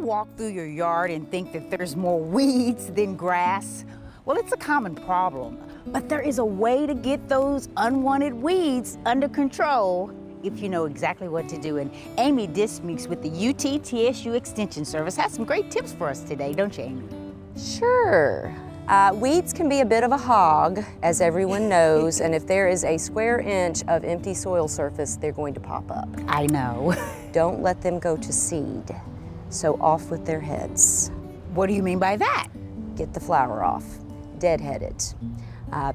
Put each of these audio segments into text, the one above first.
walk through your yard and think that there's more weeds than grass? Well, it's a common problem, but there is a way to get those unwanted weeds under control if you know exactly what to do. And Amy Dismukes with the UT-TSU Extension Service has some great tips for us today, don't you, Amy? Sure. Weeds can be a bit of a hog, as everyone knows, and if there is a square inch of empty soil surface, they're going to pop up. I know. Don't let them go to seed, so off with their heads. What do you mean by that? Get the flower off, deadhead it.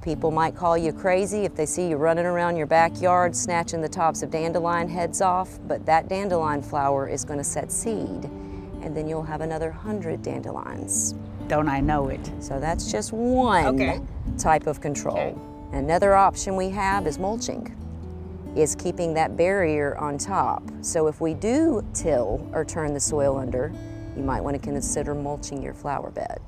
People might call you crazy if they see you running around your backyard snatching the tops of dandelion heads off, but that dandelion flower is going to set seed, and then you'll have another 100 dandelions. Don't I know it? So that's just one type of control. Okay. Another option we have is mulching, is keeping that barrier on top. So if we do till or turn the soil under, you might want to consider mulching your flower bed.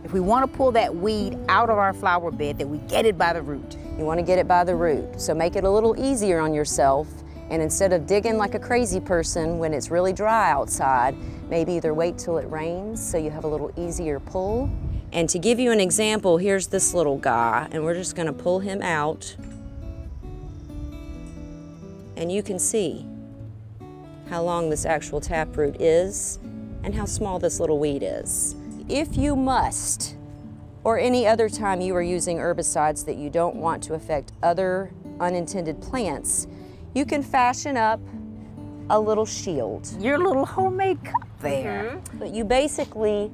If we want to pull that weed out of our flower bed, then we get it by the root. You want to get it by the root. So make it a little easier on yourself, and instead of digging like a crazy person when it's really dry outside, maybe either wait till it rains so you have a little easier pull. And to give you an example, here's this little guy, and we're just going to pull him out. And you can see how long this actual taproot is and how small this little weed is. If you must, or any other time you are using herbicides that you don't want to affect other unintended plants, you can fashion up a little shield. Your little homemade cup there. But you basically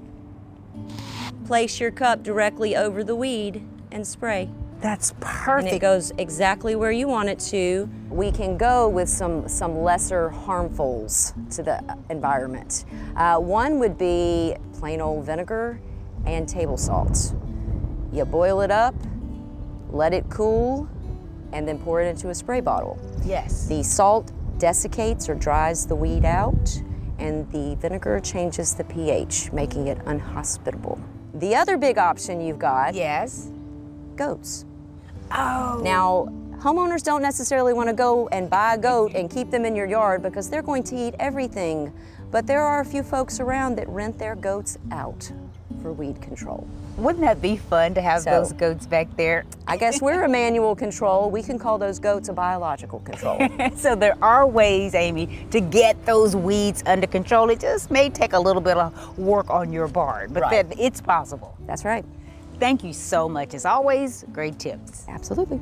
place your cup directly over the weed and spray. That's perfect. And it goes exactly where you want it to. We can go with some lesser harmfuls to the environment. One would be plain old vinegar and table salt. You boil it up, let it cool, and then pour it into a spray bottle. Yes. The salt desiccates or dries the weed out, and the vinegar changes the pH, making it unhospitable. The other big option you've got, Yes. goats. Oh. Now, homeowners don't necessarily want to go and buy a goat and keep them in your yard because they're going to eat everything, but there are a few folks around that rent their goats out for weed control. Wouldn't that be fun to have those goats back there? I guess we're a manual control. We can call those goats a biological control. So there are ways, Amy, to get those weeds under control. It just may take a little bit of work on your barn, but then it's possible. That's right. Thank you so much. As always, great tips. Absolutely.